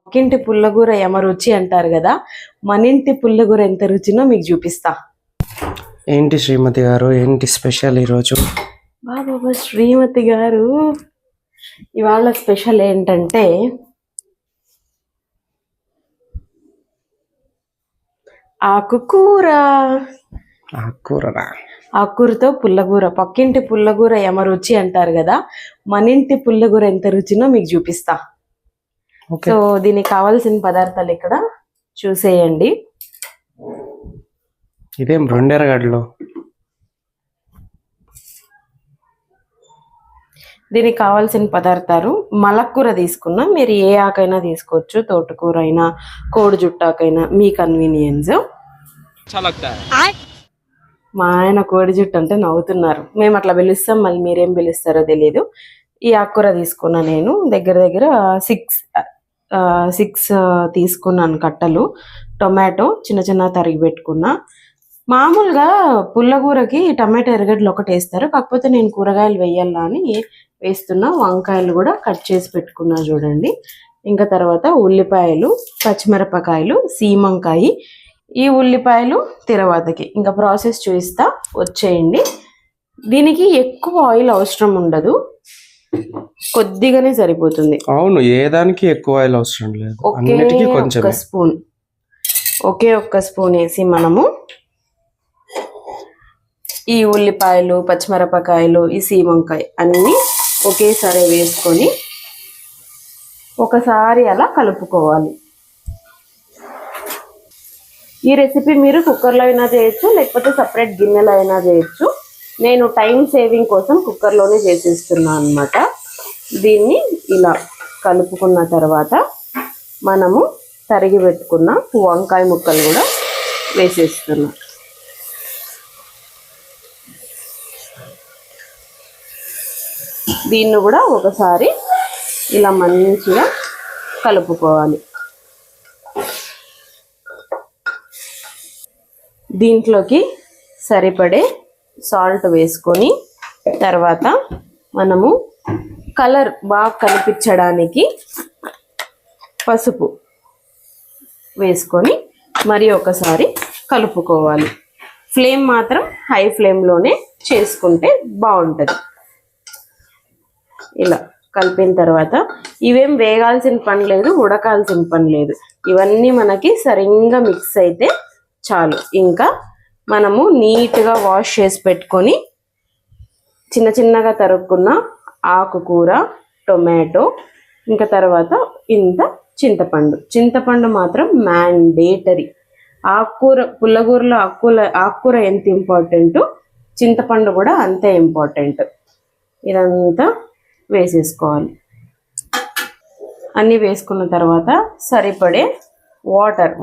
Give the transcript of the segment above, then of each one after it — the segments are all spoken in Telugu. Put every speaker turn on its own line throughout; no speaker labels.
పక్కింటి పుల్లగూర యమ రుచి అంటారు కదా, మన ఇంటి పుల్లగూర ఎంత రుచినో మీకు చూపిస్తా.
ఏంటి శ్రీమతి గారు, ఏంటి స్పెషల్ ఈరోజు?
బాబా శ్రీమతి గారు, ఇవాళ స్పెషల్ ఏంటంటే ఆకుకూర. ఆకుకూరతో పుల్లగూర. పక్కింటి పుల్లగూర యమ రుచి అంటారు కదా, మన ఇంటి పుల్లగూర ఎంత రుచినో మీకు చూపిస్తా. సో దీనికి కావాల్సిన పదార్థాలు ఇక్కడ చూసేయండి.
ఇదేం 2 ఎర్రగడ్డలు.
దీనికి కావాల్సిన పదార్థాలు మలక్కూర తీసుకున్నా, మీరు ఏ ఆకైనా తీసుకోవచ్చు, తోటకూర అయినా కోడి జుట్టాకైనా మీ కన్వీనియన్స్. మా ఆయన కోడి జుట్టు అంటే నవ్వుతున్నారు, మేము అట్లా పిలుస్తాం, మళ్ళీ మీరేం పిలుస్తారో తెలియదు. ఈ ఆకుకూర తీసుకున్నా నేను, దగ్గర దగ్గర 6 తీసుకున్నాను కట్టలు. టొమాటో చిన్న చిన్న తరిగి పెట్టుకున్నా. మామూలుగా పుల్లగూరకి టమాటో ఎర్రగడ్డలు ఒకటి వేస్తారు, కాకపోతే నేను కూరగాయలు వేయాలా అని వేస్తున్నా. వంకాయలు కూడా కట్ చేసి పెట్టుకున్నా చూడండి. ఇంకా తర్వాత ఉల్లిపాయలు, పచ్చిమిరపకాయలు, సీమంకాయ. ఈ ఉల్లిపాయలు తిరవాతకి. ఇంకా ప్రాసెస్ చూపిస్తా, వచ్చేయండి. దీనికి ఎక్కువ ఆయిల్ అవసరం ఉండదు, కొద్దిగానే సరిపోతుంది.
అవును, ఏ దానికి ఎక్కువ ఆయిల్ అవసరం లేదు.
ఒకే ఒక్క స్పూన్ వేసి మనము ఈ ఉల్లిపాయలు, పచ్చిమిరపకాయలు, ఈ సీమంకాయ అన్నీ ఒకేసారి వేసుకొని ఒకసారి అలా కలుపుకోవాలి. ఈ రెసిపీ మీరు కుక్కర్లో అయినా చేయొచ్చు, లేకపోతే సపరేట్ గిన్నెలో అయినా చేయొచ్చు. నేను టైం సేవింగ్ కోసం కుక్కర్లోనే చేసేస్తున్నాను అనమాట. దీన్ని ఇలా కలుపుకున్న తర్వాత మనము తరిగి పెట్టుకున్న వంకాయ ముక్కలు కూడా వేసేస్తున్నాం. దీన్ని కూడా ఒకసారి ఇలా మంచిగా కలుపుకోవాలి. దీంట్లోకి సరిపడే సాల్ట్ వేసుకొని తర్వాత మనము కలర్ బాగా కనిపించడానికి పసుపు వేసుకొని మరి ఒకసారి కలుపుకోవాలి. ఫ్లేమ్ మాత్రం హై ఫ్లేమ్లోనే చేసుకుంటే బాగుంటుంది. ఇలా కలిపిన తర్వాత ఇవేం వేగాల్సిన పని లేదు, ఉడకాల్సిన పని లేదు. ఇవన్నీ మనకి సరిగ్గా మిక్స్ అయితే చాలు. ఇంకా మనము నీట్గా వాష్ చేసి పెట్టుకొని చిన్న చిన్నగా తరుక్కున్న ఆకుకూర, టొమాటో, ఇంకా తర్వాత ఇంత చింతపండు మాత్రం మ్యాండేటరీ. ఆకుకూర పుల్లగూరలో ఆకుకూర ఎంత ఇంపార్టెంట్, చింతపండు కూడా అంతే ఇంపార్టెంట్. ఇదంతా వేసేసుకోవాలి. అన్నీ వేసుకున్న తర్వాత సరిపడే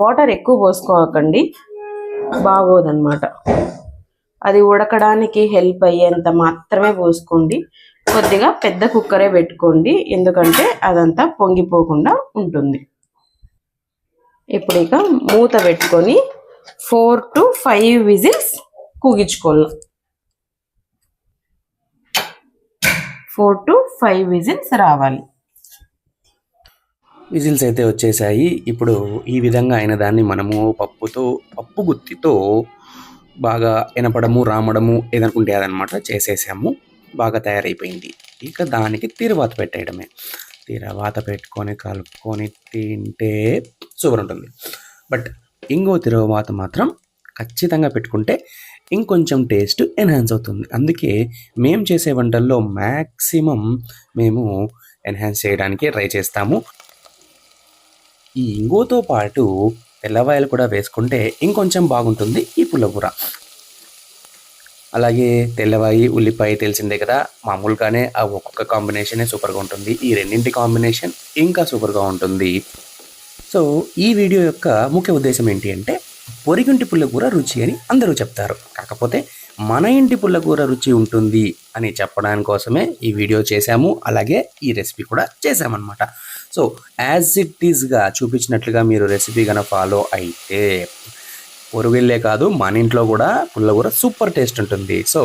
వాటర్ ఎక్కువ పోసుకోకండి, బాగోదన్నమాట. అది ఉడకడానికి హెల్ప్ అయ్యేంత మాత్రమే పోసుకోండి. కొద్దిగా పెద్ద కుక్కరే పెట్టుకోండి, ఎందుకంటే అదంతా పొంగిపోకుండా ఉంటుంది. ఇప్పుడు ఇక మూత పెట్టుకొని 4 to 5 విజిల్స్ కూగించుకోవాలి. 4 to 5 విజిల్స్ రావాలి.
విజిల్స్ అయితే వచ్చేసాయి. ఇప్పుడు ఈ విధంగా అయిన దాన్ని మనము పప్పు గుత్తితో బాగా ఎనపడము, రామడము ఏదనుకుంటే అదనమాట చేసేసాము. బాగా తయారైపోయింది. ఇక దానికి తిరువాత పెట్టేయడమే. తిరువాత పెట్టుకొని కలుపుకొని తింటే సూపర్ ఉంటుంది. బట్ ఇంకో తిరువాత మాత్రం ఖచ్చితంగా పెట్టుకుంటే ఇంకొంచెం టేస్ట్ ఎన్హాన్స్ అవుతుంది. అందుకే మేము చేసే వంటల్లో మ్యాక్సిమం మేము ఎన్హాన్స్ చేయడానికి ట్రై చేస్తాము. ఈ ఇంగువతో పాటు తెల్లవాయలు కూడా వేసుకుంటే ఇంకొంచెం బాగుంటుంది ఈ పుల్లగూర. అలాగే తెల్లవాయి, ఉల్లిపాయ తెలిసిందే కదా, మామూలుగానే ఆ ఒక్కొక్క కాంబినేషనే సూపర్గా ఉంటుంది. ఈ రెండింటి కాంబినేషన్ ఇంకా సూపర్గా ఉంటుంది. సో ఈ వీడియో యొక్క ముఖ్య ఉద్దేశం ఏంటి అంటే, పొరిగింటి పుల్లగూర రుచి అని అందరూ చెప్తారు, కాకపోతే మన ఇంటి పుల్లగూర రుచి ఉంటుంది అని చెప్పడానికి కోసమే ఈ వీడియో చేశాము. అలాగే ఈ రెసిపీ కూడా చేశామన్నమాట. సో యాజ్ ఇట్ ఈస్గా చూపించినట్లుగా మీరు రెసిపీ కనుక ఫాలో అయితే పొరుగుళ్ళే కాదు, మన ఇంట్లో కూడా పుల్లగూర సూపర్ టేస్ట్ ఉంటుంది. సో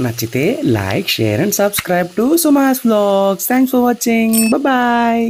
నచ్చితే like, share and subscribe to Suma's vlogs. Thanks for watching. Bye.